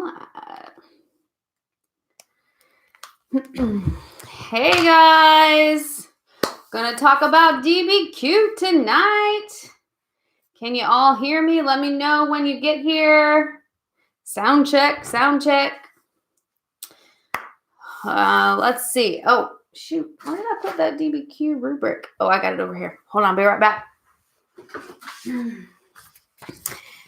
flat. Hey guys, gonna talk about DBQ tonight. Can you all hear me? Let me know when you get here. Sound check, sound check. Let's see. Oh, shoot. Where did I put that DBQ rubric? Oh, I got it over here. Hold on, be right back.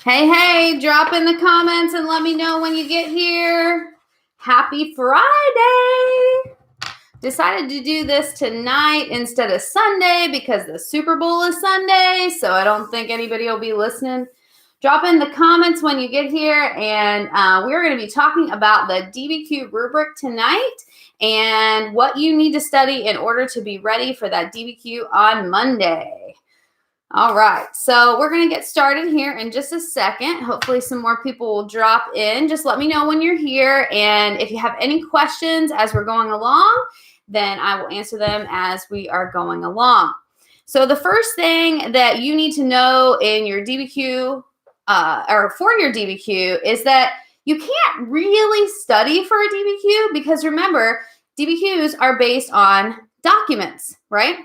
Hey, drop in the comments and let me know when you get here. Happy Friday. Decided to do this tonight instead of Sunday because the Super Bowl is Sunday, so I don't think anybody will be listening. Drop in the comments when you get here, and we're going to be talking about the DBQ rubric tonight and what you need to study in order to be ready for that DBQ on Monday. All right, so we're going to get started here in just a second. Hopefully some more people will drop in. Just let me know when you're here, and if you have any questions as we're going along, then I will answer them as we are going along. So the first thing that you need to know in your DBQ or for your DBQ is that you can't really study for a DBQ because remember, DBQs are based on documents, right?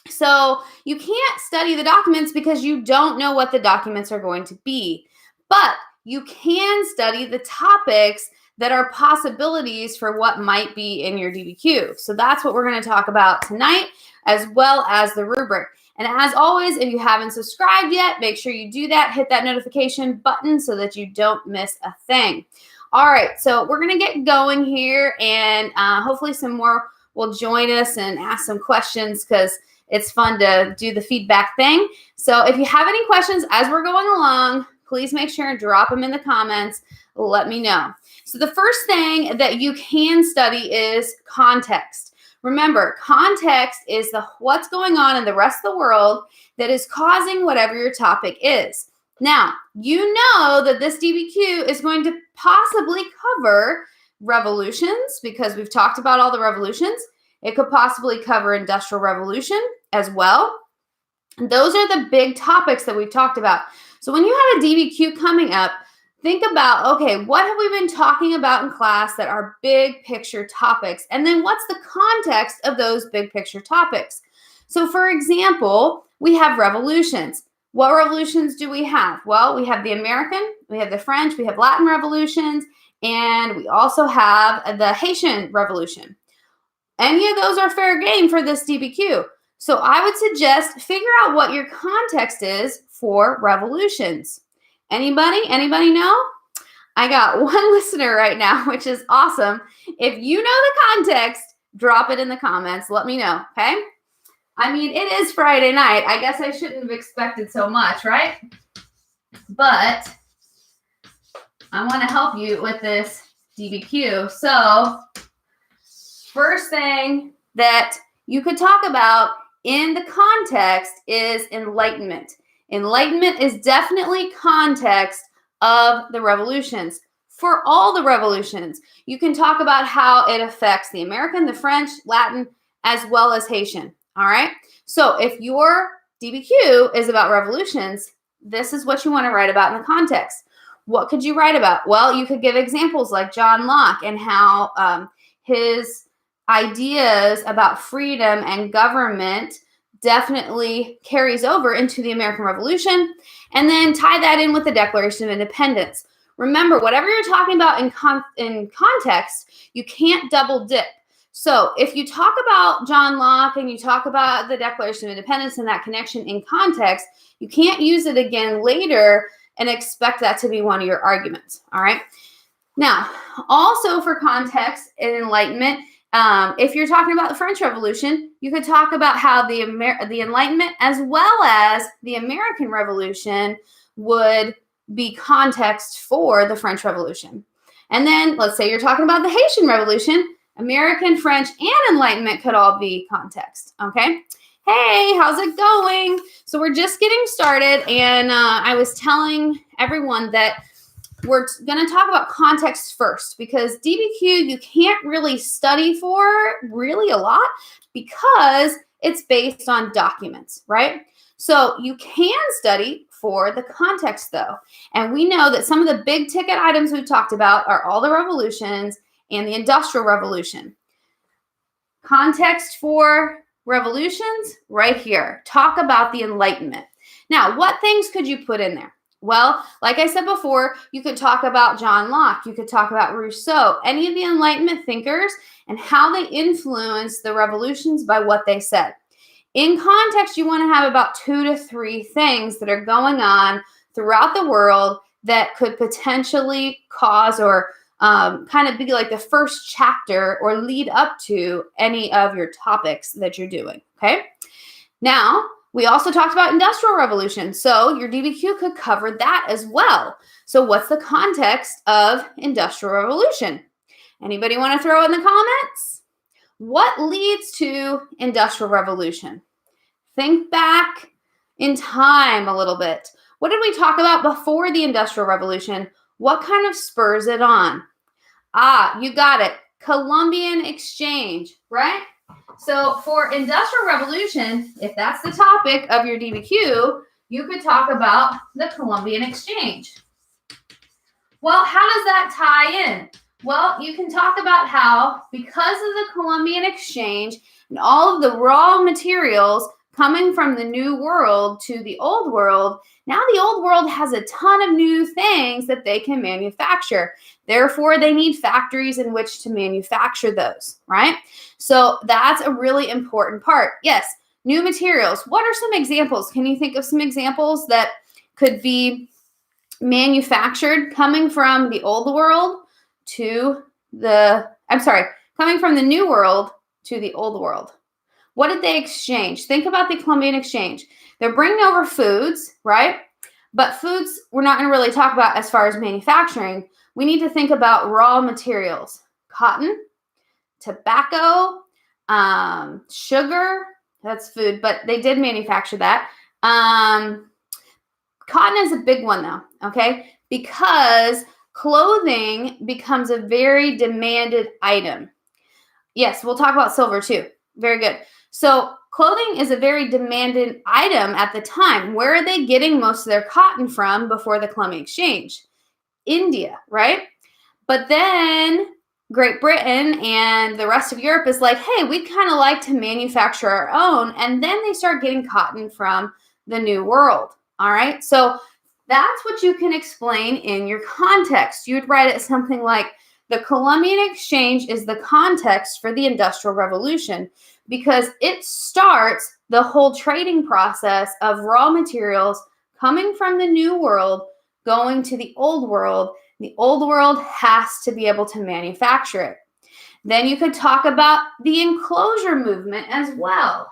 So you can't study the documents because you don't know what the documents are going to be, but you can study the topics that are possibilities for what might be in your DBQ. So that's what we're going to talk about tonight, as well as the rubric. And as always, if you haven't subscribed yet, make sure you do that. Hit that notification button so that you don't miss a thing. All right, so we're going to get going here, and hopefully some more will join us and ask some questions because it's fun to do the feedback thing. So if you have any questions as we're going along, please make sure and drop them in the comments. Let me know. So the first thing that you can study is context. Remember, context is what's going on in the rest of the world that is causing whatever your topic is. Now, you know that this DBQ is going to possibly cover revolutions because we've talked about all the revolutions. It could possibly cover Industrial Revolution as well. Those are the big topics that we've talked about. So when you have a DBQ coming up, think about, okay, what have we been talking about in class that are big picture topics? And then what's the context of those big picture topics? So for example, we have revolutions. What revolutions do we have? Well, we have the American, we have the French, we have Latin revolutions, and we also have the Haitian Revolution. Any of those are fair game for this DBQ. So I would suggest figure out what your context is for revolutions. Anybody know? I got one listener right now, which is awesome. If you know the context, drop it in the comments. Let me know, okay? I mean, it is Friday night. I guess I shouldn't have expected so much, right? But I want to help you with this DBQ. So first thing that you could talk about in the context is enlightenment. Enlightenment is definitely context of the revolutions. For all the revolutions, you can talk about how it affects the American, the French, Latin, as well as Haitian. All right. So if your DBQ is about revolutions, this is what you want to write about in the context. What could you write about? Well, you could give examples like John Locke and how his ideas about freedom and government definitely carries over into the American Revolution, and then tie that in with the Declaration of Independence. Remember, whatever you're talking about in context, you can't double dip. So if you talk about John Locke and you talk about the Declaration of Independence and that connection in context, you can't use it again later and expect that to be one of your arguments, all right? Now, also for context and enlightenment, if you're talking about the French Revolution, you could talk about how the Enlightenment as well as the American Revolution would be context for the French Revolution. And then let's say you're talking about the Haitian Revolution, American, French, and Enlightenment could all be context, okay? Hey, how's it going? So we're just getting started, and I was telling everyone that we're going to talk about context first because DBQ you can't really study for really a lot because it's based on documents, right? So you can study for the context, though. And we know that some of the big ticket items we've talked about are all the revolutions and the Industrial Revolution. Context for revolutions, right here. Talk about the Enlightenment. Now, what things could you put in there? Well, like I said before, you could talk about John Locke. You could talk about Rousseau, any of the Enlightenment thinkers, and how they influenced the revolutions by what they said. In context, you want to have about 2 to 3 things that are going on throughout the world that could potentially cause or kind of be like the first chapter or lead up to any of your topics that you're doing, okay? Now, we also talked about Industrial Revolution, so your DBQ could cover that as well. So what's the context of Industrial Revolution? Anybody want to throw in the comments? What leads to Industrial Revolution? Think back in time a little bit. What did we talk about before the Industrial Revolution? What kind of spurs it on? You got it. Columbian Exchange, right? So for Industrial Revolution, if that's the topic of your DBQ, you could talk about the Columbian Exchange. Well, how does that tie in? Well, you can talk about how, because of the Columbian Exchange and all of the raw materials coming from the New World to the Old World, now the Old World has a ton of new things that they can manufacture. Therefore, they need factories in which to manufacture those, right? So that's a really important part. Yes, new materials. What are some examples? Can you think of some examples that could be manufactured coming from the Old World to coming from the New World to the Old World? What did they exchange? Think about the Columbian Exchange. They're bringing over foods, right? But foods we're not going to really talk about as far as manufacturing. We need to think about raw materials. Cotton, tobacco, sugar. That's food, but they did manufacture that. Cotton is a big one, though, okay? Because clothing becomes a very demanded item. Yes, we'll talk about silver, too. Very good. So clothing is a very demanded item at the time. Where are they getting most of their cotton from before the Columbian Exchange? India, right? But then Great Britain and the rest of Europe is like, hey, we'd kind of like to manufacture our own. And then they start getting cotton from the New World. All right. So that's what you can explain in your context. You would write it something like, the Columbian Exchange is the context for the Industrial Revolution because it starts the whole trading process of raw materials coming from the New World going to the Old World. The Old World has to be able to manufacture it. Then you could talk about the Enclosure Movement as well.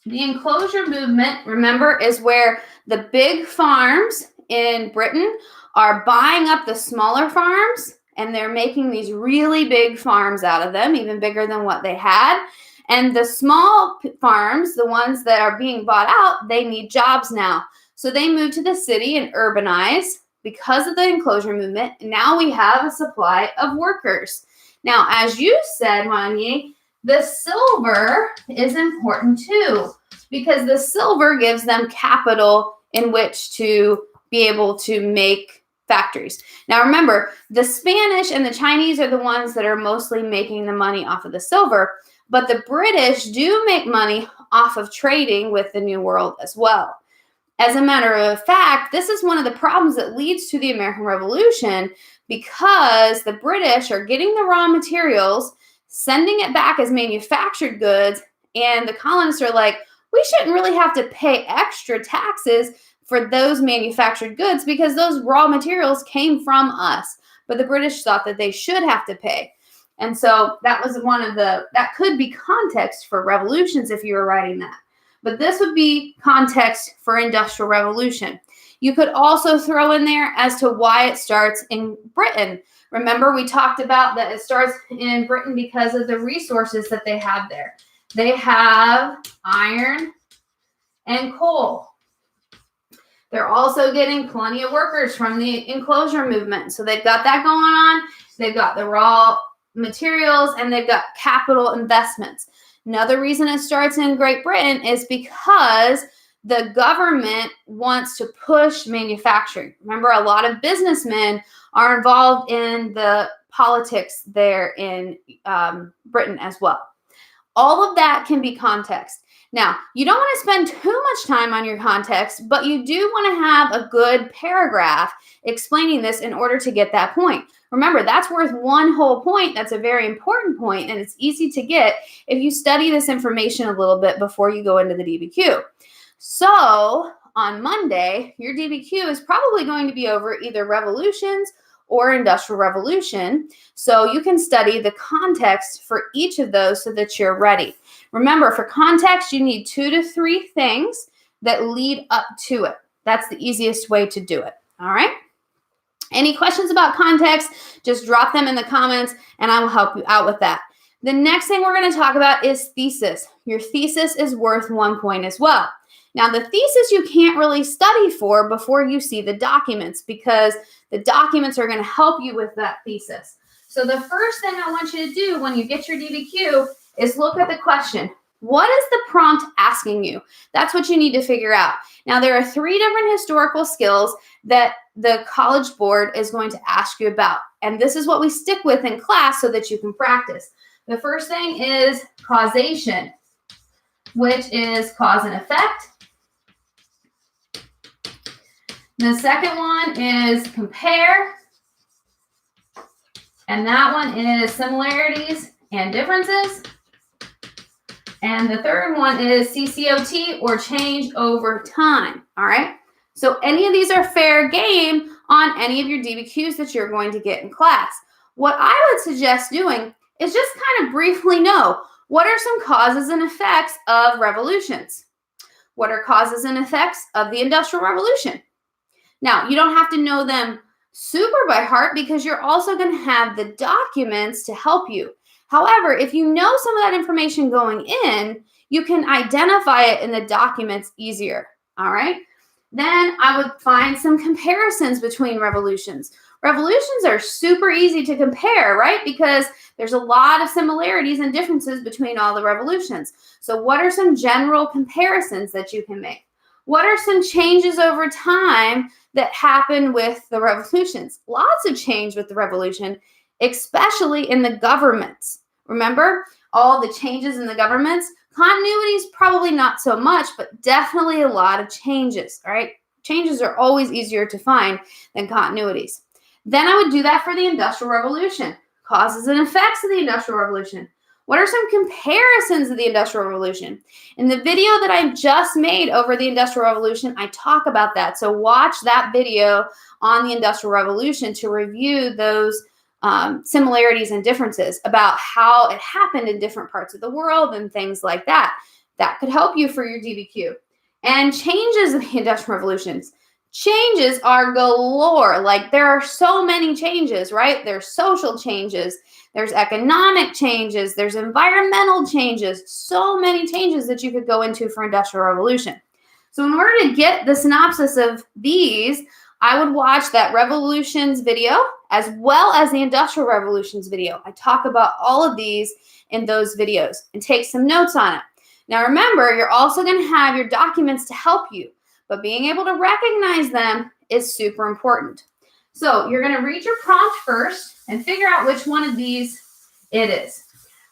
The Enclosure Movement, remember, is where the big farms in Britain are buying up the smaller farms, and they're making these really big farms out of them, even bigger than what they had. And the small farms, the ones that are being bought out, they need jobs now. So they move to the city and urbanize because of the Enclosure Movement. Now we have a supply of workers. Now, as you said, Wanye, the silver is important too, because the silver gives them capital in which to be able to make factories. Now, remember, the Spanish and the Chinese are the ones that are mostly making the money off of the silver, but the British do make money off of trading with the New World as well. As a matter of fact, this is one of the problems that leads to the American Revolution, because the British are getting the raw materials, sending it back as manufactured goods, and the colonists are like, we shouldn't really have to pay extra taxes for those manufactured goods because those raw materials came from us. But the British thought that they should have to pay. And so that was that could be context for revolutions if you were writing that. But this would be context for Industrial Revolution. You could also throw in there as to why it starts in Britain. Remember, we talked about that it starts in Britain because of the resources that they have there. They have iron and coal. They're also getting plenty of workers from the Enclosure Movement. So they've got that going on. They've got the raw materials and they've got capital investments. Another reason it starts in Great Britain is because the government wants to push manufacturing. Remember, a lot of businessmen are involved in the politics there in Britain as well. All of that can be context. Now, you don't want to spend too much time on your context, but you do want to have a good paragraph explaining this in order to get that point. Remember, that's worth one whole point. That's a very important point, and it's easy to get if you study this information a little bit before you go into the DBQ. So on Monday, your DBQ is probably going to be over either revolutions or industrial revolution. So you can study the context for each of those so that you're ready. Remember, for context, you need 2 to 3 things that lead up to it. That's the easiest way to do it. All right? Any questions about context, just drop them in the comments and I will help you out with that. The next thing we're going to talk about is thesis. Your thesis is worth 1 point as well. Now, the thesis you can't really study for before you see the documents because the documents are going to help you with that thesis. So the first thing I want you to do when you get your DBQ is look at the question. What is the prompt asking you? That's what you need to figure out. Now, there are 3 different historical skills that the College Board is going to ask you about. And this is what we stick with in class so that you can practice. The first thing is causation, which is cause and effect. The second one is compare. And that one is similarities and differences. And the third one is CCOT, or change over time. All right. So any of these are fair game on any of your DBQs that you're going to get in class. What I would suggest doing is just kind of briefly know what are some causes and effects of revolutions. What are causes and effects of the Industrial Revolution? Now, you don't have to know them super by heart because you're also going to have the documents to help you. However, if you know some of that information going in, you can identify it in the documents easier. All right. Then I would find some comparisons between revolutions. Revolutions are super easy to compare, right? Because there's a lot of similarities and differences between all the revolutions. So what are some general comparisons that you can make? What are some changes over time that happen with the revolutions? Lots of change with the revolution, especially in the governments. Remember all the changes in the governments? Continuities, probably not so much, but definitely a lot of changes, all right? Changes are always easier to find than continuities. Then I would do that for the Industrial Revolution. Causes and effects of the Industrial Revolution. What are some comparisons of the Industrial Revolution? In the video that I just made over the Industrial Revolution, I talk about that. So watch that video on the Industrial Revolution to review those similarities and differences about how it happened in different parts of the world and things like that. That could help you for your DBQ. And changes in the Industrial Revolutions. Changes are galore. Like there are so many changes, right? There's social changes. There's economic changes. There's environmental changes. So many changes that you could go into for Industrial Revolution. So in order to get the synopsis of these, I would watch that Revolutions video as well as the Industrial Revolutions video. I talk about all of these in those videos and take some notes on it. Now remember, you're also going to have your documents to help you, but being able to recognize them is super important. So you're going to read your prompt first and figure out which one of these it is.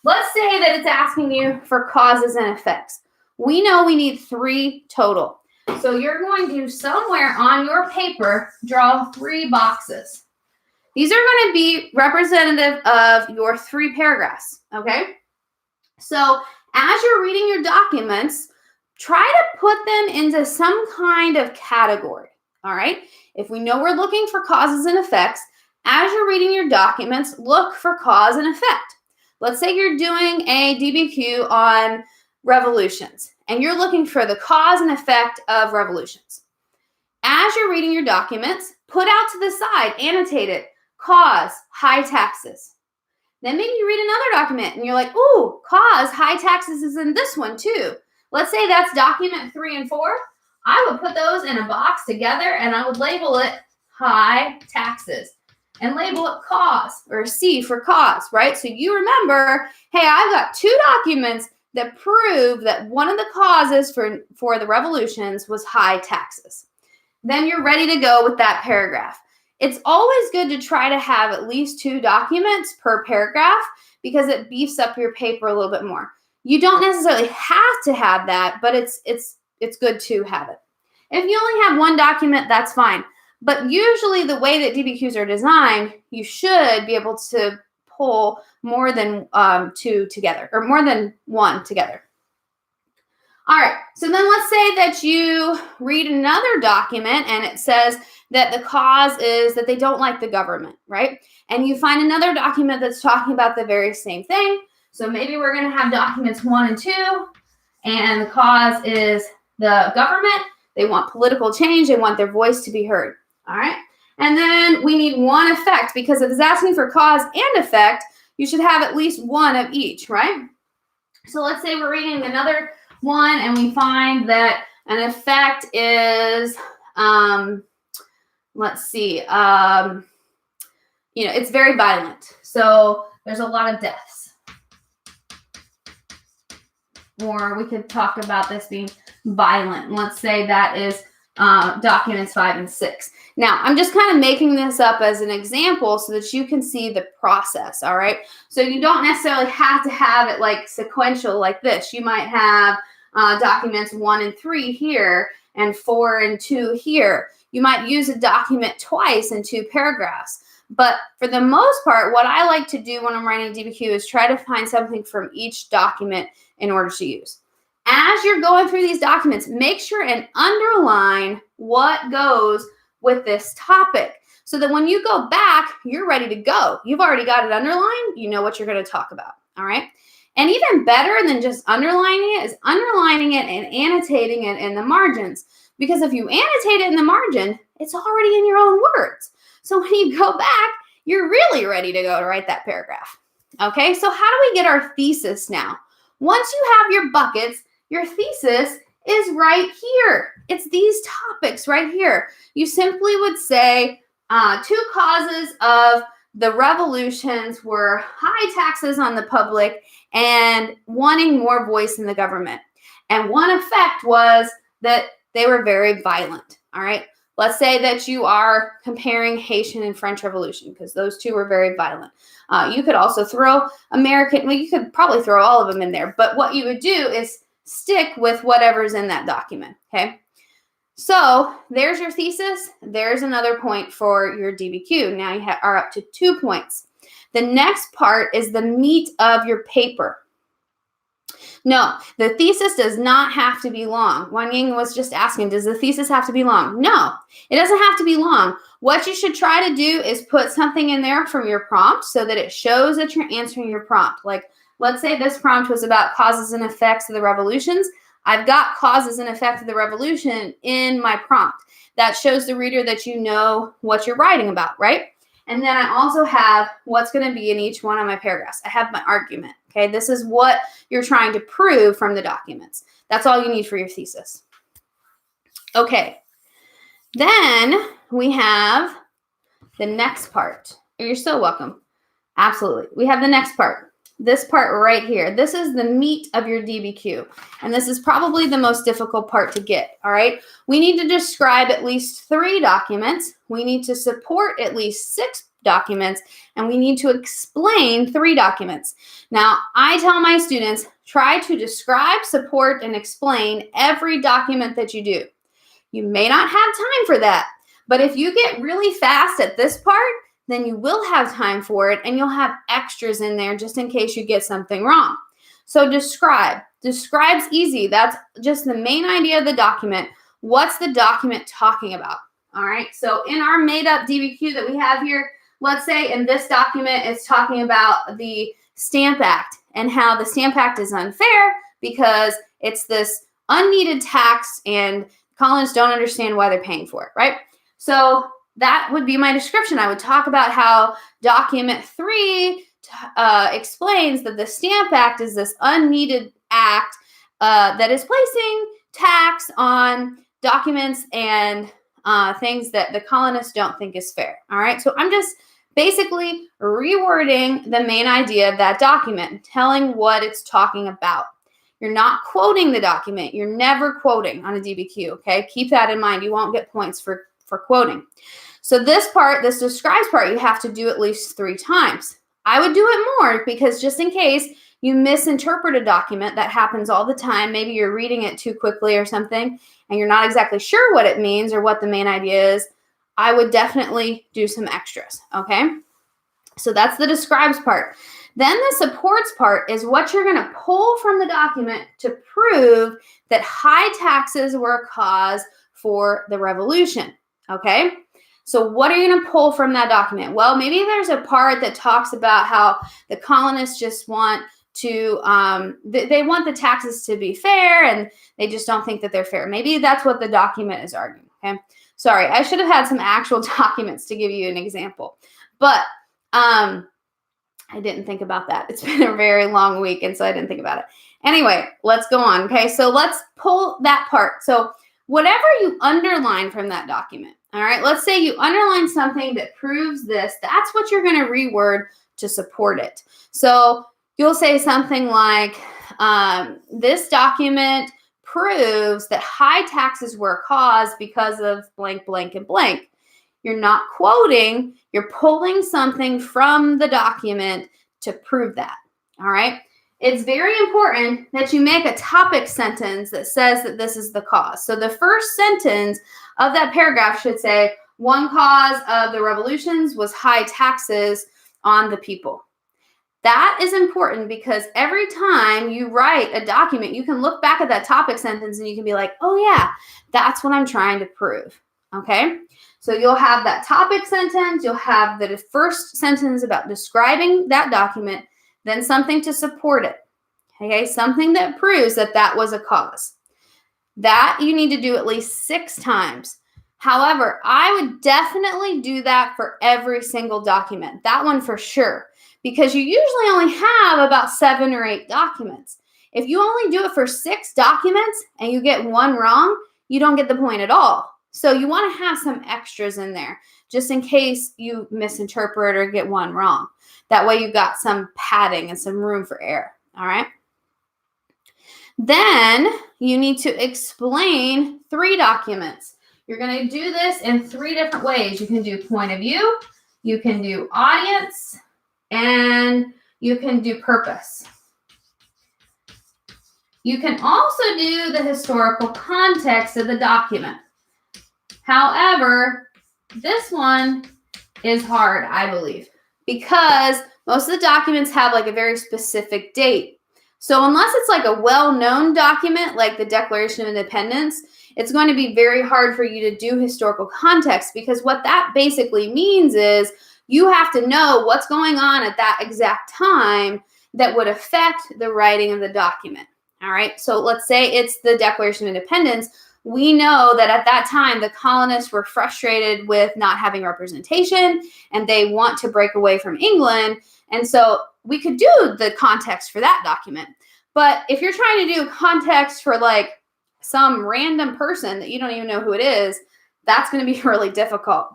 Let's say that it's asking you for causes and effects. We know we need 3 total. So you're going to, somewhere on your paper, draw 3 boxes. These are going to be representative of your 3 paragraphs, okay? So as you're reading your documents, try to put them into some kind of category, all right? If we know we're looking for causes and effects, as you're reading your documents, look for cause and effect. Let's say you're doing a DBQ on revolutions, and you're looking for the cause and effect of revolutions. As you're reading your documents, put out to the side, annotate it, cause, high taxes. Then maybe you read another document, and you're like, ooh, cause, high taxes is in this one too. Let's say that's document 3 and 4. I would put those in a box together, and I would label it high taxes and label it cause, or C for cause, right? So you remember, hey, I've got 2 documents that prove that one of the causes for the revolutions was high taxes. Then you're ready to go with that paragraph. It's always good to try to have at least 2 documents per paragraph because it beefs up your paper a little bit more. You don't necessarily have to have that, but it's good to have it. If you only have 1 document, that's fine. But usually the way that DBQs are designed, you should be able to pull more than 2 together, or more than 1 together. All right, so then let's say that you read another document and it says that the cause is that they don't like the government, right? And you find another document that's talking about the very same thing. So maybe we're going to have documents 1 and 2, and the cause is the government. They want political change. They want their voice to be heard. All right. And then we need 1 effect, because if it's asking for cause and effect, you should have at least 1 of each, right? So let's say we're reading another one and we find that an effect is, let's see, it's very violent. So there's a lot of deaths. Or we could talk about this being violent. Let's say that is documents 5 and 6. Now, I'm just kind of making this up as an example so that you can see the process, all right? So you don't necessarily have to have it like sequential like this. You might have documents 1 and 3 here and 4 and 2 here. You might use a document twice in 2 paragraphs. But for the most part, what I like to do when I'm writing DBQ is try to find something from each document in order to use. As you're going through these documents, make sure and underline what goes with this topic so that when you go back, you're ready to go. You've already got it underlined. You know what you're going to talk about. All right. And even better than just underlining it is underlining it and annotating it in the margins. Because if you annotate it in the margin, it's already in your own words. So when you go back, you're really ready to go to write that paragraph. Okay. So how do we get our thesis now? Once you have your buckets, your thesis is right here. It's these topics right here. You simply would say 2 causes of the revolutions were high taxes on the public and wanting more voice in the government. And 1 effect was that they were very violent. All right. Let's say that you are comparing Haitian and French Revolution because those 2 were very violent. You could also throw American, well, you could probably throw all of them in there. But what you would do is stick with whatever's in that document, okay? So there's your thesis. There's another point for your DBQ. Now you are up to 2 points. The next part is the meat of your paper. No, the thesis does not have to be long. Wan Ying was just asking, does the thesis have to be long? No, it doesn't have to be long. What you should try to do is put something in there from your prompt so that it shows that you're answering your prompt. Like, let's say this prompt was about causes and effects of the revolutions. I've got causes and effects of the revolution in my prompt. That shows the reader that you know what you're writing about, right? And then I also have what's going to be in each one of my paragraphs. I have my argument, okay? This is what you're trying to prove from the documents. That's all you need for your thesis. Okay. Then we have the next part. You're so welcome. Absolutely. We have the next part. This part right here. This is the meat of your DBQ. And this is probably the most difficult part to get, all right? We need to describe at least 3 documents. We need to support at least 6 documents. And we need to explain 3 documents. Now, I tell my students, try to describe, support, and explain every document that you do. You may not have time for that. But if you get really fast at this part, then you will have time for it and you'll have extras in there just in case you get something wrong. So describe. Describe's easy. That's just the main idea of the document. What's the document talking about? All right. So in our made up DBQ that we have here, let's say in this document, it's talking about the Stamp Act and how the Stamp Act is unfair because it's this unneeded tax and colonists don't understand why they're paying for it, right? So that would be my description. I would talk about how document 3 explains that the Stamp Act is this unneeded act that is placing tax on documents and things that the colonists don't think is fair. All right. So I'm just basically rewording the main idea of that document, telling what it's talking about. You're not quoting the document. You're never quoting on a DBQ, okay? Keep that in mind. You won't get points for quoting. So this part, this describes part, you have to do at least 3 times. I would do it more because just in case you misinterpret a document, that happens all the time. Maybe you're reading it too quickly or something, and you're not exactly sure what it means or what the main idea is. I would definitely do some extras, okay? So that's the describes part. Then the supports part is what you're going to pull from the document to prove that high taxes were a cause for the revolution, okay? So what are you going to pull from that document? Well, maybe there's a part that talks about how the colonists just want to, they want the taxes to be fair, and they just don't think that they're fair. Maybe that's what the document is arguing, okay? Sorry, I should have had some actual documents to give you an example, but I didn't think about that. It's been a very long week, and so I didn't think about it. Anyway, let's go on, okay? So let's pull that part. So whatever you underline from that document, all right, let's say you underline something that proves this, that's what you're going to reword to support it. So you'll say something like, this document proves that high taxes were a cause because of blank, blank, and blank. You're not quoting, you're pulling something from the document to prove that, all right? It's very important that you make a topic sentence that says that this is the cause. So the first sentence of that paragraph should say, one cause of the revolutions was high taxes on the people. That is important because every time you write a document, you can look back at that topic sentence and you can be like, oh yeah, that's what I'm trying to prove, okay? So you'll have that topic sentence, you'll have the first sentence about describing that document, then something to support it, okay? Something that proves that that was a cause. That you need to do at least 6 times. However, I would definitely do that for every single document. That one for sure, because you usually only have about 7 or 8 documents. If you only do it for 6 documents and you get one wrong, you don't get the point at all. So you want to have some extras in there just in case you misinterpret or get one wrong. That way you've got some padding and some room for error, all right? Then you need to explain 3 documents. You're going to do this in 3 different ways. You can do point of view, you can do audience, and you can do purpose. You can also do the historical context of the document. However, this one is hard, I believe, because most of the documents have like a very specific date. So unless it's like a well-known document like the Declaration of Independence, it's going to be very hard for you to do historical context, because what that basically means is you have to know what's going on at that exact time that would affect the writing of the document. All right, so let's say it's the Declaration of Independence. We know that at that time, the colonists were frustrated with not having representation and they want to break away from England. And so we could do the context for that document. But if you're trying to do context for like some random person that you don't even know who it is, that's going to be really difficult.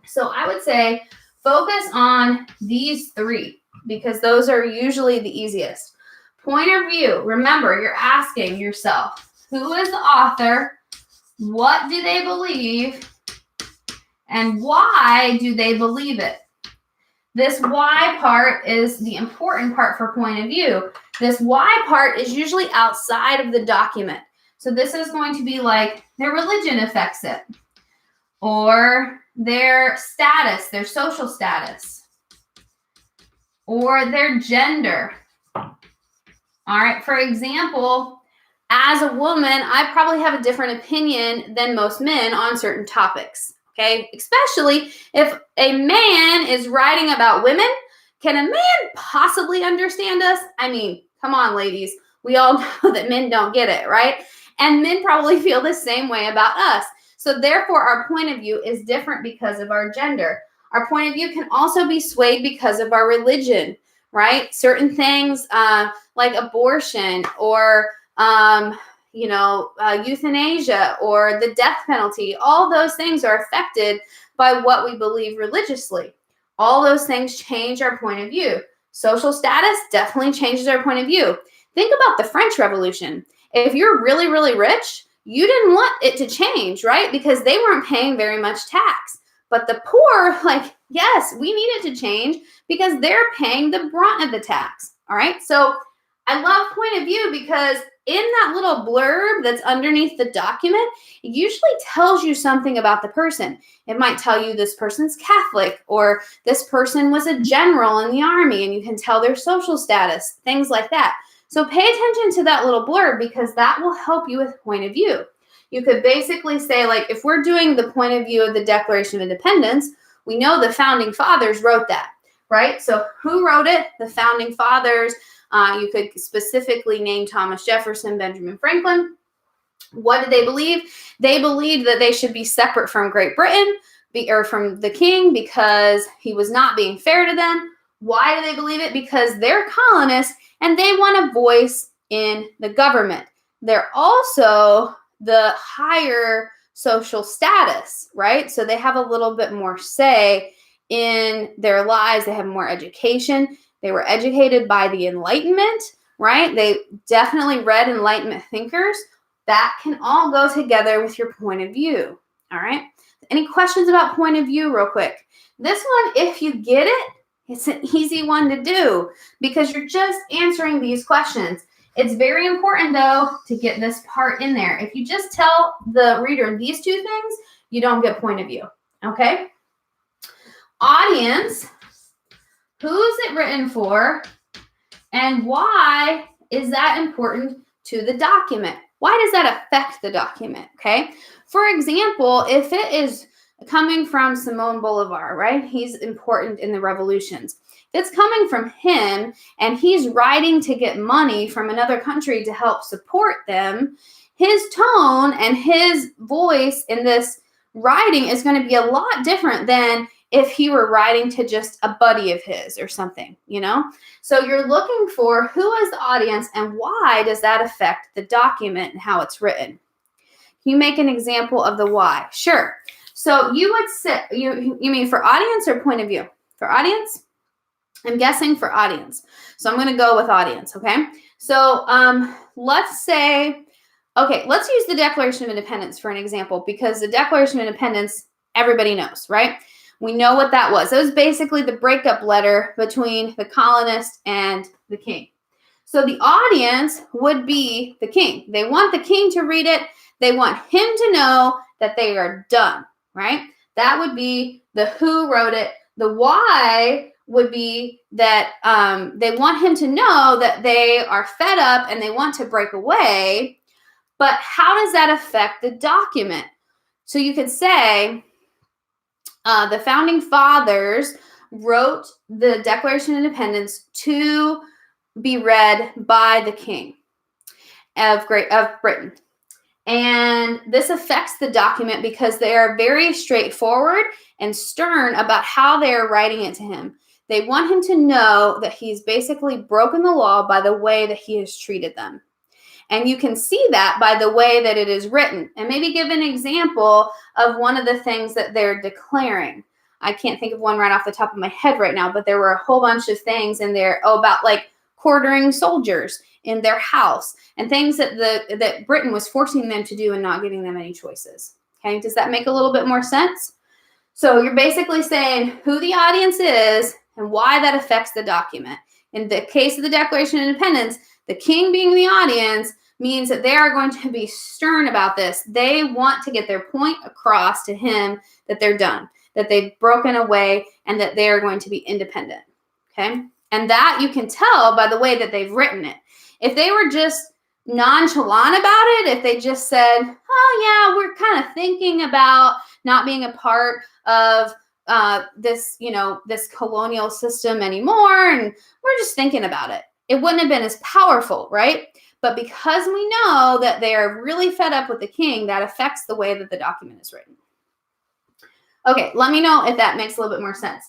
So I would say focus on these 3 because those are usually the easiest. Point of view. Remember, you're asking yourself, who is the author? What do they believe? And why do they believe it? This why part is the important part for point of view. This why part is usually outside of the document. So this is going to be like their religion affects it, or their status, their social status, or their gender. All right, for example, as a woman, I probably have a different opinion than most men on certain topics, okay? Especially if a man is writing about women. Can a man possibly understand us? I mean, come on, ladies. We all know that men don't get it, right? And men probably feel the same way about us. So therefore, our point of view is different because of our gender. Our point of view can also be swayed because of our religion, right? Certain things like abortion or euthanasia or the death penalty, all those things are affected by what we believe religiously. All those things change our point of view. Social status definitely changes our point of view. Think about the French Revolution. If you're really, really rich, you didn't want it to change, right? Because they weren't paying very much tax. But the poor, like, yes, we need it to change because they're paying the brunt of the tax. All right. So I love point of view because in that little blurb that's underneath the document, it usually tells you something about the person. It might tell you this person's Catholic, or this person was a general in the army, and you can tell their social status, things like that. So pay attention to that little blurb because that will help you with point of view. You could basically say, like, if we're doing the point of view of the Declaration of Independence, we know the founding fathers wrote that, right? So who wrote it? The founding fathers. You could specifically name Thomas Jefferson, Benjamin Franklin. What did they believe? They believed that they should be separate from Great Britain or from the king because he was not being fair to them. Why do they believe it? Because they're colonists and they want a voice in the government. They're also the higher social status, right? So they have a little bit more say in their lives. They have more education. They were educated by the Enlightenment, right? They definitely read Enlightenment thinkers. That can all go together with your point of view, all right? Any questions about point of view real quick? This one, if you get it, it's an easy one to do because you're just answering these questions. It's very important, though, to get this part in there. If you just tell the reader these two things, you don't get point of view, okay? Audience. Who's it written for, and why is that important to the document? Why does that affect the document, okay? For example, if it is coming from Simon Bolivar, right? He's important in the revolutions. If it's coming from him and he's writing to get money from another country to help support them, his tone and his voice in this writing is going to be a lot different than if he were writing to just a buddy of his or something, you know? So you're looking for who is the audience and why does that affect the document and how it's written. Can you make an example of the why? Sure. So you would say, you mean for audience or point of view? For audience? I'm guessing for audience. So I'm going to go with audience, okay? So let's say, okay, let's use the Declaration of Independence for an example because the Declaration of Independence, everybody knows, right? We know what that was. It was basically the breakup letter between the colonists and the king. So the audience would be the king. They want the king to read it. They want him to know that they are done, right? That would be the who wrote it. The why would be that they want him to know that they are fed up and they want to break away. But how does that affect the document? So you could say, the founding fathers wrote the Declaration of Independence to be read by the King of Britain. And this affects the document because they are very straightforward and stern about how they are writing it to him. They want him to know that he's basically broken the law by the way that he has treated them. And you can see that by the way that it is written. And maybe give an example of one of the things that they're declaring. I can't think of one right off the top of my head right now, but there were a whole bunch of things in there about like quartering soldiers in their house and things that that Britain was forcing them to do and not giving them any choices. Okay, does that make a little bit more sense? So you're basically saying who the audience is and why that affects the document. In the case of the Declaration of Independence, the king being the audience means that they are going to be stern about this. They want to get their point across to him that they're done, that they've broken away, and that they are going to be independent. Okay? And that you can tell by the way that they've written it. If they were just nonchalant about it, if they just said, oh yeah, we're kind of thinking about not being a part of this colonial system anymore, and we're just thinking about it, it wouldn't have been as powerful, right? But because we know that they are really fed up with the king, that affects the way that the document is written. Okay, let me know if that makes a little bit more sense.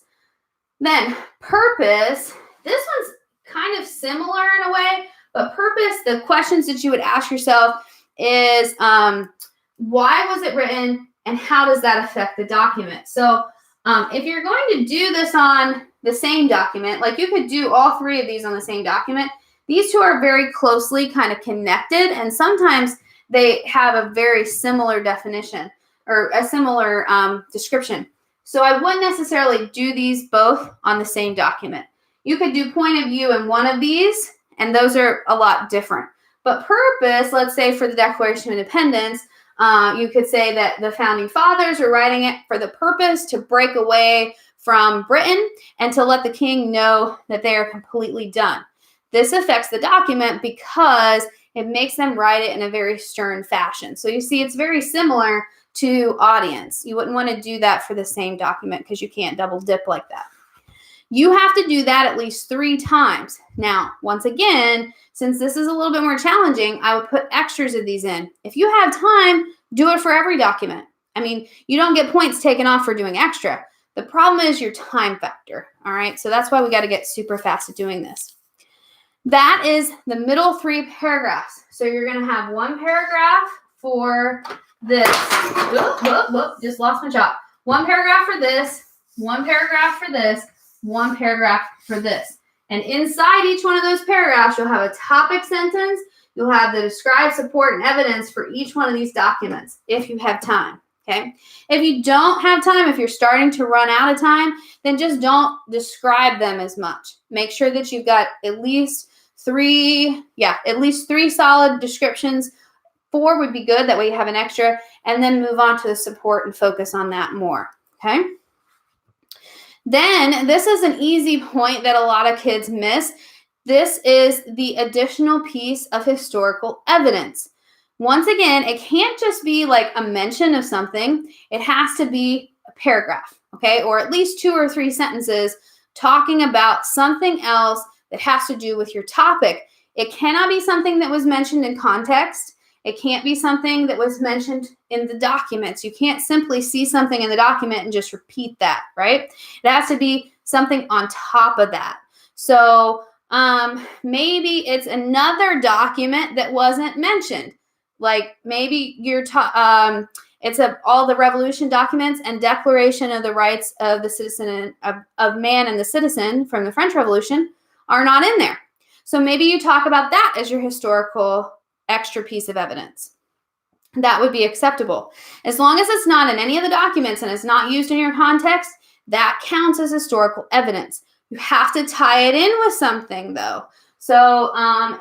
Then purpose, this one's kind of similar in a way, but purpose, the questions that you would ask yourself is why was it written and how does that affect the document? So if you're going to do this on the same document, like you could do all three of these on the same document, These two are very closely kind of connected, and sometimes they have a very similar definition or a similar description. So I wouldn't necessarily do these both on the same document. You could do point of view in one of these, and those are a lot different. But purpose, let's say for the Declaration of Independence, you could say that the Founding Fathers are writing it for the purpose to break away from Britain and to let the king know that they are completely done. This affects the document because it makes them write it in a very stern fashion. So you see, it's very similar to audience. You wouldn't want to do that for the same document because you can't double dip like that. You have to do that at least 3 times. Now, once again, since this is a little bit more challenging, I would put extras of these in. If you have time, do it for every document. I mean, you don't get points taken off for doing extra. The problem is your time factor, all right? So that's why we got to get super fast at doing this. That is the middle 3 paragraphs. So you're going to have 1 paragraph for this. Whoop, just lost my chop. 1 paragraph for this, 1 paragraph for this, 1 paragraph for this. And inside each one of those paragraphs, you'll have a topic sentence. You'll have the describe, support, and evidence for each one of these documents if you have time, okay? If you don't have time, if you're starting to run out of time, then just don't describe them as much. Make sure that you've got at least 3 solid descriptions. 4 would be good. That way you have an extra. And then move on to the support and focus on that more, okay? Then this is an easy point that a lot of kids miss. This is the additional piece of historical evidence. Once again, it can't just be like a mention of something. It has to be a paragraph, okay? Or at least 2 or 3 sentences talking about something else that has to do with your topic. It cannot be something that was mentioned in context. It can't be something that was mentioned in the documents. You can't simply see something in the document and just repeat that, right? It has to be something on top of that. So maybe it's another document that wasn't mentioned. Like maybe it's all the Revolution documents and Declaration of the Rights of the Citizen of Man and the Citizen from the French Revolution are not in there. So maybe you talk about that as your historical extra piece of evidence. That would be acceptable. As long as it's not in any of the documents and it's not used in your context, that counts as historical evidence. You have to tie it in with something, though. So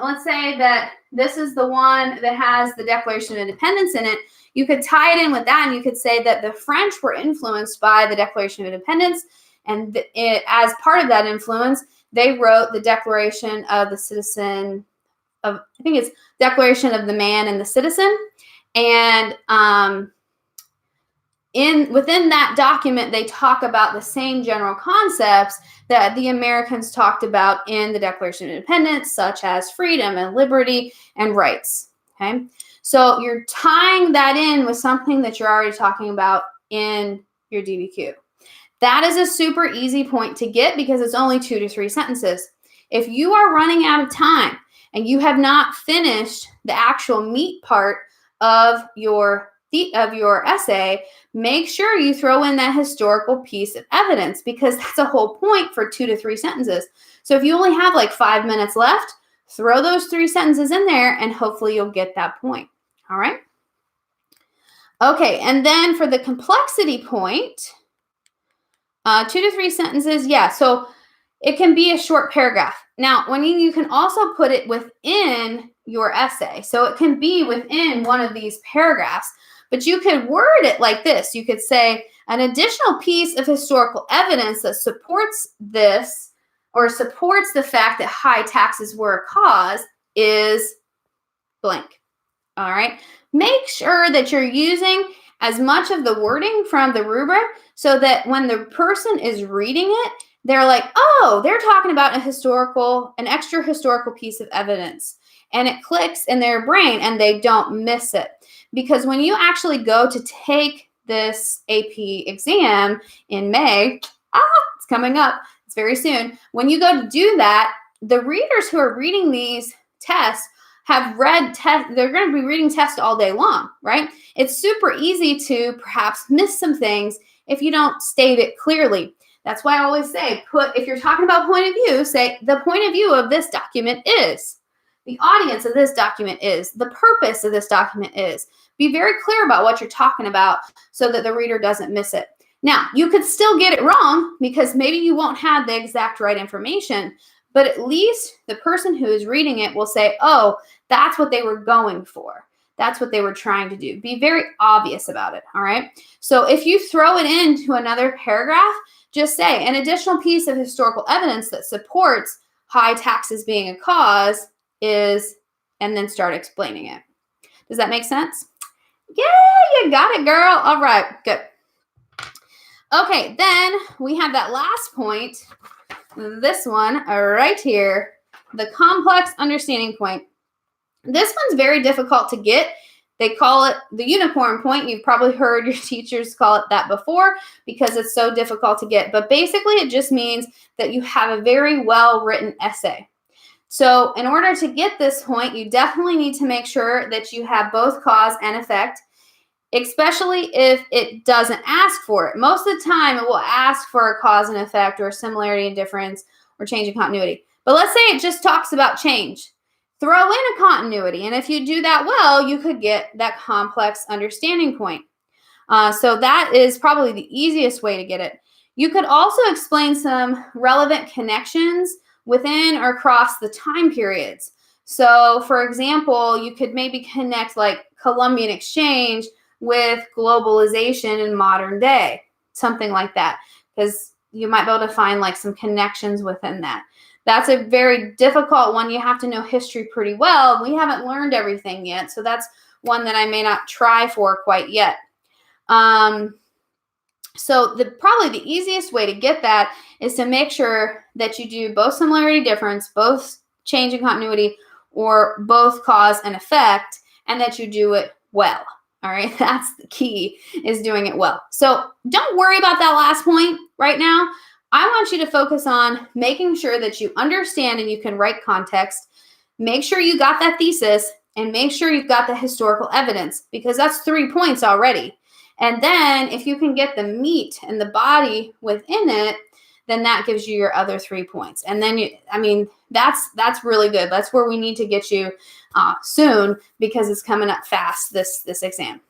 let's say that this is the one that has the Declaration of Independence in it. You could tie it in with that, and you could say that the French were influenced by the Declaration of Independence, and as part of that influence, they wrote the Declaration of the Citizen of, I think it's Declaration of the Man and the Citizen. And within that document, they talk about the same general concepts that the Americans talked about in the Declaration of Independence, such as freedom and liberty and rights. Okay, so you're tying that in with something that you're already talking about in your DBQ. That is a super easy point to get because it's only 2 to 3 sentences. If you are running out of time and you have not finished the actual meat part of your essay, make sure you throw in that historical piece of evidence because that's a whole point for 2 to 3 sentences. So if you only have like 5 minutes left, throw those 3 sentences in there and hopefully you'll get that point. All right. Okay, and then for the complexity point, 2 to 3 sentences, yeah, so it can be a short paragraph. Now, when you can also put it within your essay. So it can be within one of these paragraphs, but you could word it like this. You could say an additional piece of historical evidence that supports this or supports the fact that high taxes were a cause is blank. All right. Make sure that you're using as much of the wording from the rubric so that when the person is reading it, they're like, oh, they're talking about an extra historical piece of evidence. And it clicks in their brain and they don't miss it. Because when you actually go to take this AP exam in May, it's coming up, it's very soon. When you go to do that, the readers who are reading these tests have read tests, they're going to be reading tests all day long, right? It's super easy to perhaps miss some things if you don't state it clearly. That's why I always say, if you're talking about point of view, say the point of view of this document is, the audience of this document is, the purpose of this document is. Be very clear about what you're talking about so that the reader doesn't miss it. Now, you could still get it wrong because maybe you won't have the exact right information, but at least the person who is reading it will say, oh, that's what they were going for. That's what they were trying to do. Be very obvious about it, all right? So if you throw it into another paragraph, just say, an additional piece of historical evidence that supports high taxes being a cause is, and then start explaining it. Does that make sense? Yeah, you got it, girl. All right, good. Okay, then we have that last point, this one right here, the complex understanding point. This one's very difficult to get. They call it the unicorn point. You've probably heard your teachers call it that before because it's so difficult to get. But basically, it just means that you have a very well-written essay. So in order to get this point, you definitely need to make sure that you have both cause and effect, especially if it doesn't ask for it. Most of the time, it will ask for a cause and effect or similarity and difference or change in continuity. But let's say it just talks about change. Throw in a continuity, and if you do that well, you could get that complex understanding point. So that is probably the easiest way to get it. You could also explain some relevant connections within or across the time periods. So, for example, you could maybe connect like Columbian exchange with globalization in modern day, something like that, because you might be able to find like some connections within that. That's a very difficult one. You have to know history pretty well. We haven't learned everything yet, so that's one that I may not try for quite yet. So probably the easiest way to get that is to make sure that you do both similarity, difference, both change in continuity, or both cause and effect, and that you do it well. All right, that's the key, is doing it well. So don't worry about that last point right now. I want you to focus on making sure that you understand and you can write context. Make sure you got that thesis and make sure you've got the historical evidence, because that's 3 points already. And then if you can get the meat and the body within it, then that gives you your other 3 points. And then, that's really good. That's where we need to get you soon, because it's coming up fast, this exam.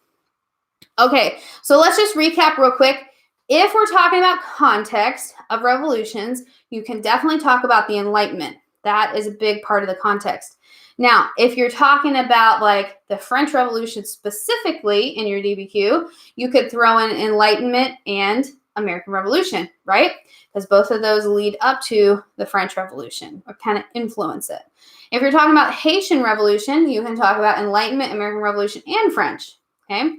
Okay, so let's just recap real quick. If we're talking about context of revolutions, you can definitely talk about the Enlightenment. That is a big part of the context. Now, if you're talking about like the French Revolution specifically in your DBQ, you could throw in Enlightenment and American Revolution, right? Because both of those lead up to the French Revolution or kind of influence it. If you're talking about Haitian Revolution, you can talk about Enlightenment, American Revolution, and French, okay?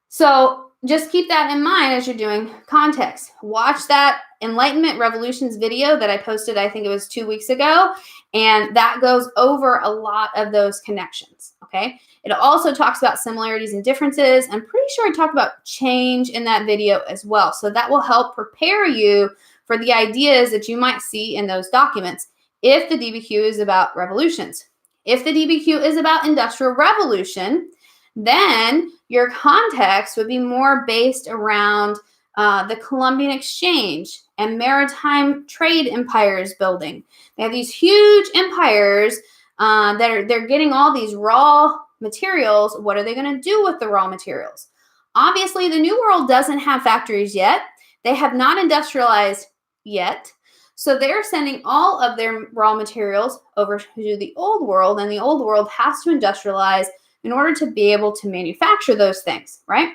So just keep that in mind as you're doing context. Watch that Enlightenment Revolutions video that I posted, I think it was 2 weeks ago, and that goes over a lot of those connections, okay? It also talks about similarities and differences. I'm pretty sure I talked about change in that video as well. So that will help prepare you for the ideas that you might see in those documents if the DBQ is about revolutions. If the DBQ is about Industrial Revolution, then your context would be more based around the Columbian exchange and maritime trade empires building. They have these huge empires they're getting all these raw materials. What are they going to do with the raw materials? Obviously, the New World doesn't have factories yet. They have not industrialized yet. So they're sending all of their raw materials over to the Old World, and the Old World has to industrialize in order to be able to manufacture those things, right?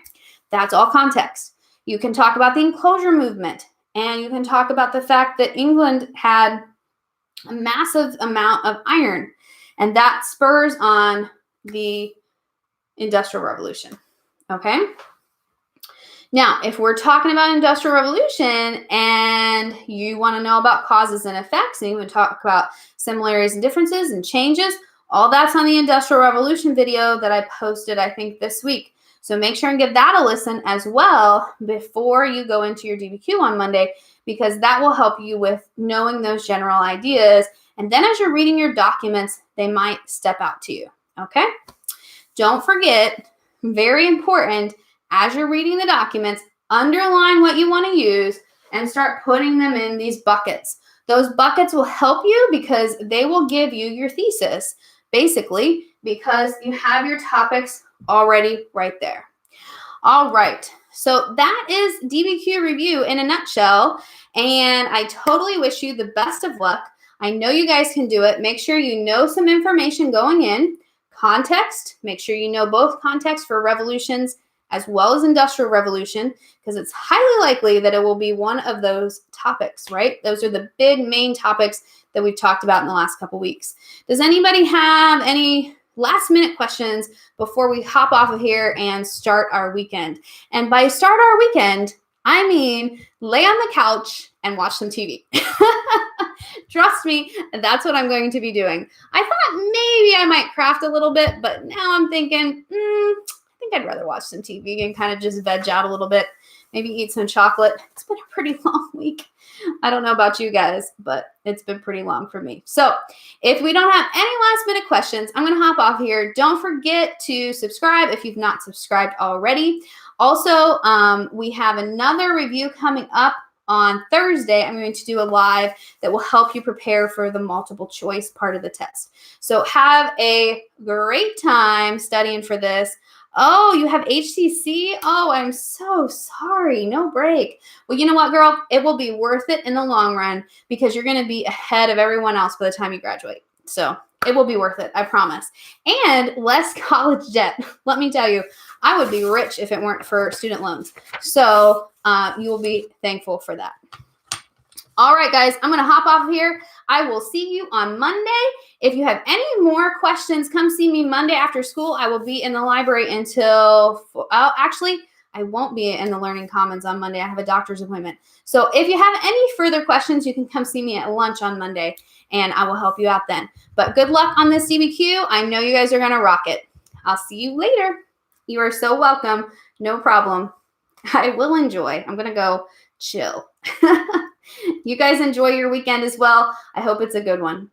That's all context. You can talk about the Enclosure Movement, and you can talk about the fact that England had a massive amount of iron, and that spurs on the Industrial Revolution, okay? Now, if we're talking about Industrial Revolution and you want to know about causes and effects, and you want to talk about similarities and differences and changes, all that's on the Industrial Revolution video that I posted, I think, this week. So make sure and give that a listen as well before you go into your DBQ on Monday, because that will help you with knowing those general ideas. And then as you're reading your documents, they might step out to you, okay? Don't forget, very important, as you're reading the documents, underline what you want to use, and start putting them in these buckets. Those buckets will help you because they will give you your thesis, basically, because you have your topics already right there. All right. So that is DBQ review in a nutshell. And I totally wish you the best of luck. I know you guys can do it. Make sure you know some information going in. Context, make sure you know both context for revolutions as well as industrial revolution, because it's highly likely that it will be one of those topics, right? Those are the big main topics that we've talked about in the last couple weeks. Does anybody have any last minute questions before we hop off of here and start our weekend? And by start our weekend, I mean lay on the couch and watch some TV. Trust me, that's what I'm going to be doing. I thought maybe I might craft a little bit, but now I'm thinking, I think I'd rather watch some TV and kind of just veg out a little bit. Maybe eat some chocolate. It's been a pretty long week. I don't know about you guys, but it's been pretty long for me. So if we don't have any last minute questions, I'm going to hop off here. Don't forget to subscribe if you've not subscribed already. Also, we have another review coming up on Thursday. I'm going to do a live that will help you prepare for the multiple choice part of the test. So have a great time studying for this. Oh, you have HCC? Oh, I'm so sorry. No break. Well, you know what, girl? It will be worth it in the long run because you're going to be ahead of everyone else by the time you graduate. So it will be worth it, I promise. And less college debt. Let me tell you, I would be rich if it weren't for student loans. So you will be thankful for that. All right, guys, I'm going to hop off of here. I will see you on Monday. If you have any more questions, come see me Monday after school. I will be in the library until, actually, I won't be in the Learning Commons on Monday. I have a doctor's appointment. So if you have any further questions, you can come see me at lunch on Monday, and I will help you out then. But good luck on this DBQ. I know you guys are going to rock it. I'll see you later. You are so welcome. No problem. I will enjoy. I'm going to go chill. You guys enjoy your weekend as well. I hope it's a good one.